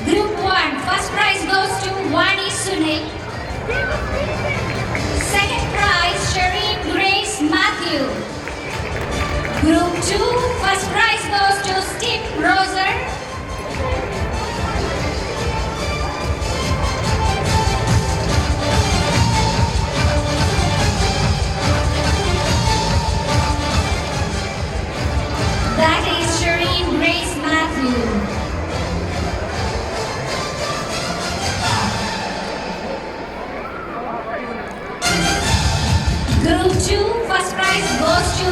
Group 1, first prize goes to Vani Sunil. Second prize, Shireen Grace Matthew. Group 2, first prize goes to Steve Roser. That is Shireen Grace Matthew. Group 2, first prize goes to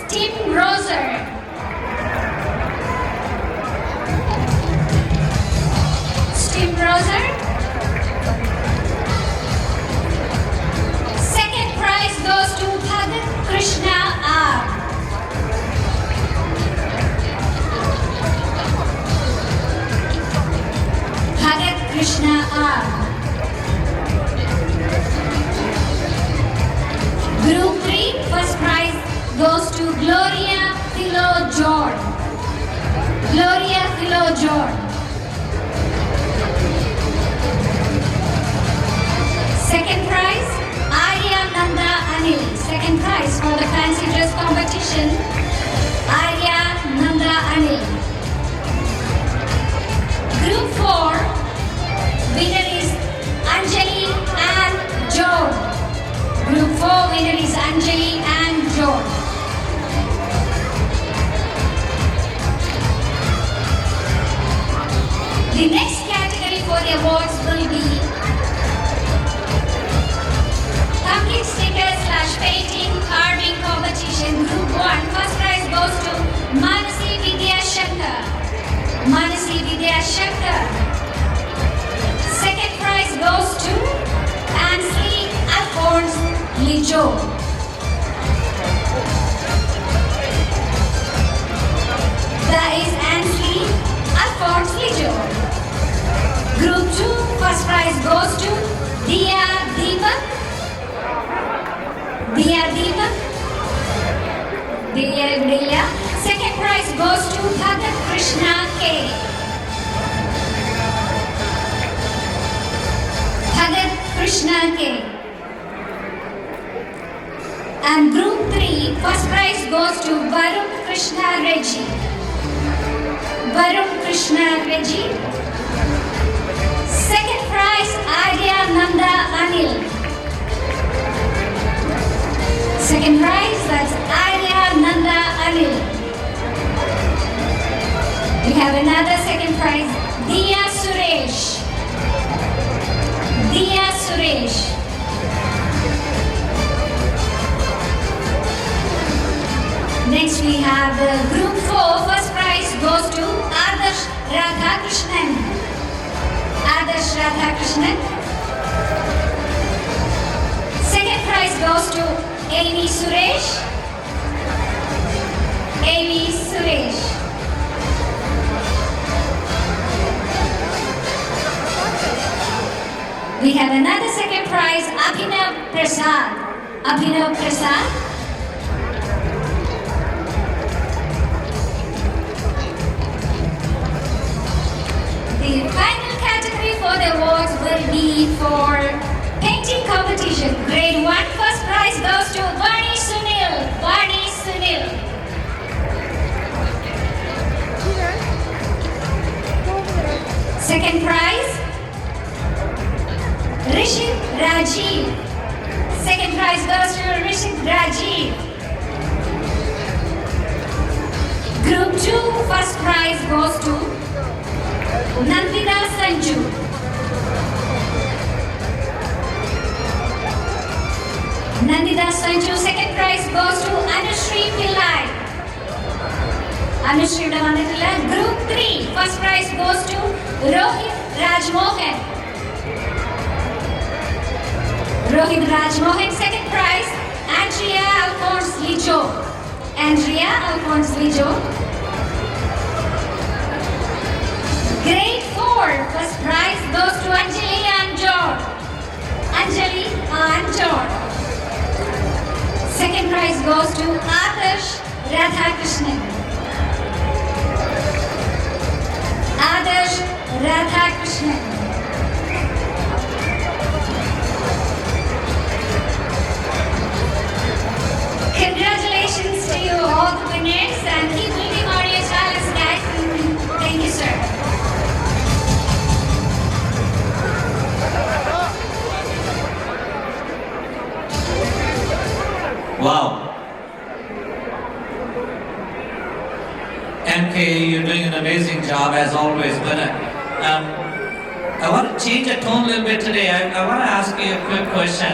Steve Roser. Steve Roser. Second prize goes to Bhagat Krishna R. Bhagat Krishna R. Group 3, first prize goes to Gloria Philo Jord. Gloria Philo Jord. Second prize, Arya Nanda Anil. Second prize for the fancy dress competition, Arya Nanda Anil. Group 4, winner is Anjali and Jord. Group 4 winner is Anjali and Jord. The next category for the awards will be complete sticker / painting carving competition. Group 1, first prize goes to Manasi Vidya Shankar. Manasi Vidya Shankar. Second prize goes to Ansley Alphonse Lijo. That is Ansley Alphonse Lijo. Group 2, first prize goes to Diya Deepak. Diya Deepak. Diya Diya. Second prize goes to Bhagat Krishna K. Bhagat Krishna K. And Group 3, first prize goes to Varun Krishna Reggie. Varun Krishna Reggie. Second prize, Arya Nanda Anil. Second prize, that's Arya Nanda Anil. We have another second prize, Diya Suresh. Diya Suresh. Next we have Group 4, first prize goes to Adarsh Radhakrishnan. Adarsh Radhakrishnan. Second prize goes to Amy Suresh. Amy Suresh. We have another second prize, Abhinav Prasad. Abhinav Prasad. The final category for the awards will be for painting competition. Grade 1, first prize goes to Vani Sunil. Vani Sunil. Second prize, Rishit Rajiv. Second prize goes to Rishit Rajiv. Group 2, first prize goes to Nandita Sanju. Nandita Sanju. Second prize goes to Anushri Pillai. Anushri Pillai. Group 3, first prize goes to Rohit Rajmohan. Rohit Rajmohan. Second prize, Andrea Alphonse Lijo. Andrea Alphonse Lijo. Grade 4, first prize goes to Anjali Anjor. Anjali Anjor. Second prize goes to Adarsh Radhakrishnan. Adarsh Radhakrishnan. Congratulations to you all the winners and keep building on your talents, guys. Thank you, sir. Wow. MKA, you're doing an amazing job as always, but I want to change the tone a little bit today. I want to ask you a quick question.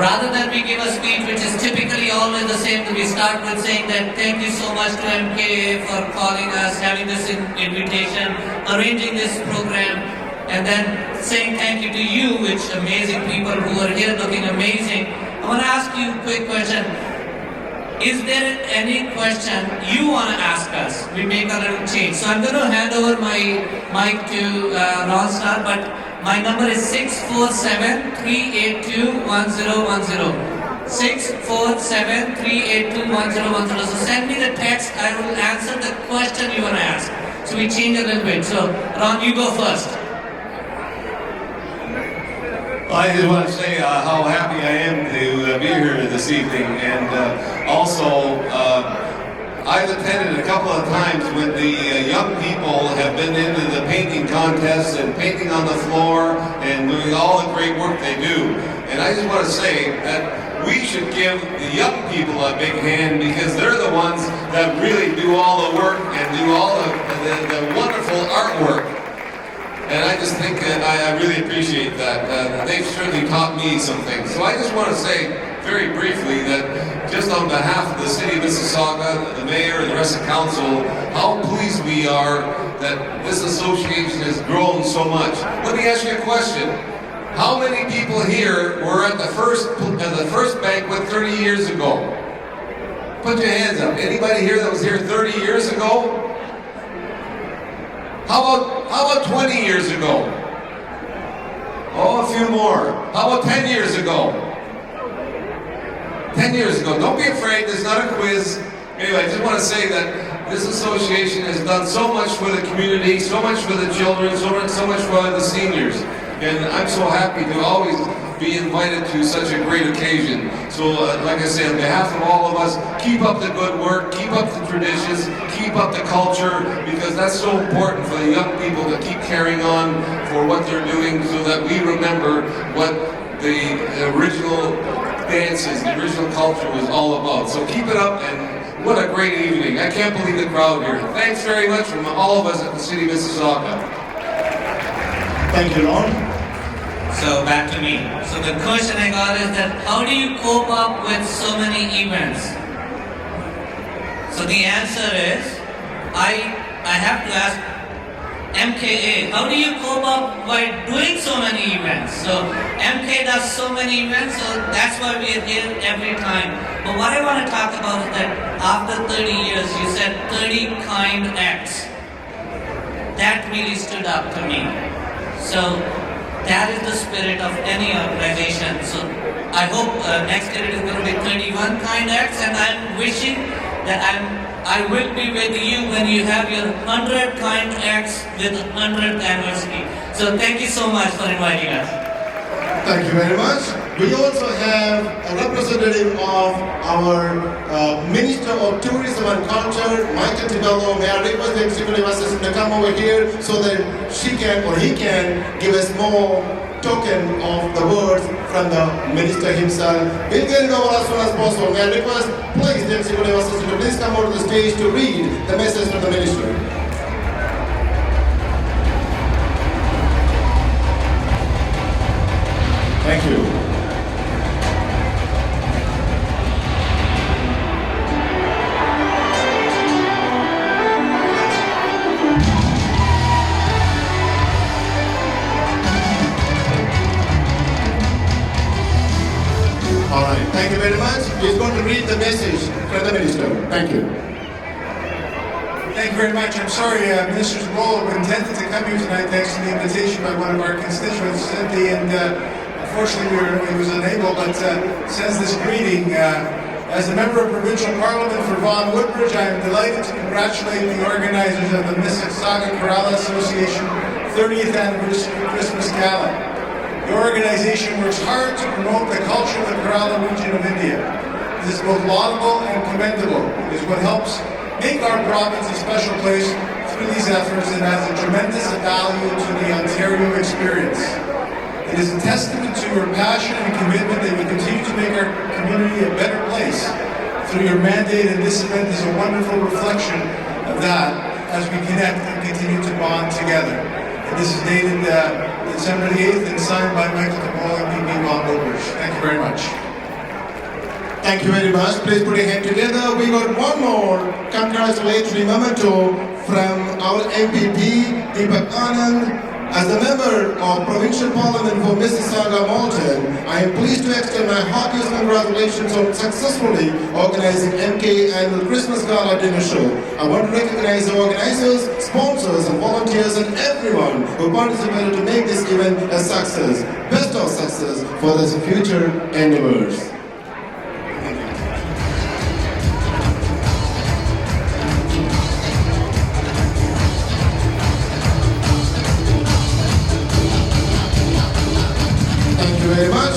Rather than we give a speech which is typically always the same, we start with saying that thank you so much to MKA for calling us, having this invitation, arranging this program, and then saying thank you to you, which amazing people who are here looking amazing. I want to ask you a quick question. Is there any question you want to ask us? We make a little change. So I'm going to hand over my mic to Ron Star, but my number is 647-382-1010. 647-382-1010. So send me the text. I will answer the question you want to ask. So we change a little bit. So Ron, you go first. I just want to say how happy I am to be here this evening, and also I've attended a couple of times when the young people have been into the painting contests and painting on the floor and doing all the great work they do. And I just want to say that we should give the young people a big hand, because they're the ones that really do all the work and do all the wonderful artwork. And I just think that I really appreciate that. They've certainly taught me some things. So I just want to say very briefly that just on behalf of the city of Mississauga, the mayor, and the rest of council, how pleased we are that this association has grown so much. Let me ask you a question. How many people here were at the first banquet 30 years ago? Put your hands up. Anybody here that was here 30 years ago? How about 20 years ago? Oh, a few more. How about 10 years ago? 10 years ago. Don't be afraid, there's not a quiz. Anyway, I just want to say that this association has done so much for the community, so much for the children, so much for the seniors. And I'm so happy to always be invited to such a great occasion. So, like I say, on behalf of all of us, keep up the good work, keep up the traditions, keep up the culture, because that's so important for the young people to keep carrying on for what they're doing, so that we remember what the original dances, the original culture was all about. So keep it up, and what a great evening. I can't believe the crowd here. Thanks very much from all of us at the City of Mississauga. Thank you, Ron. So back to me. So the question I got is that how do you cope up with so many events? So the answer is, I have to ask MKA, how do you cope up by doing so many events? So MK does so many events, so that's why we are here every time. But what I want to talk about is that after 30 years, you said 30 kind acts. That really stood up to me. So that is the spirit of any organization. So I hope next year it is going to be 31 kind acts, and I'm wishing that I will be with you when you have your 100 kind acts with 100th anniversary. So thank you so much for inviting us. Thank you very much. We also have a representative of our Minister of Tourism and Culture, Michael Tibello. May I request the Executive Assistant to come over here so that she can, or he can, give us more token of the words from the Minister himself. We'll get it over as soon as possible. May I request, please, the Executive Assistant to please come over to the stage to read the message from the Minister. Thank you. All right, thank you very much. He's going to read the message from the Minister. Thank you. Thank you very much. I'm sorry, Minister Tibello intended to come here tonight thanks to the invitation by one of our constituents, Cynthia, and unfortunately he was unable, but sends this greeting. As a member of Provincial Parliament for Vaughan Woodbridge, I am delighted to congratulate the organizers of the Mississauga Kerala Association 30th Anniversary Christmas Gala. The organization works hard to promote the culture of the Kerala region of India. This is both laudable and commendable. It is what helps make our province a special place through these efforts and adds a tremendous value to the Ontario experience. It is a testament to your passion and commitment that you continue to make our community a better place through your mandate, and this event is a wonderful reflection of that as we connect and continue to bond together. And this is dated December the 8th and signed by Michael DePaul and PP bondholders. Thank you very much. Thank you very much. Please put your hand together. We got one more congratulatory memento from our MPP, Deepak Anand. As a member of Provincial Parliament for Mississauga Malton, I am pleased to extend my heartiest congratulations on successfully organizing MKA Annual Christmas Gala Dinner Show. I want to recognize the organizers, sponsors and volunteers and everyone who participated to make this event a success. Best of success for the future endeavors. Thank you very much.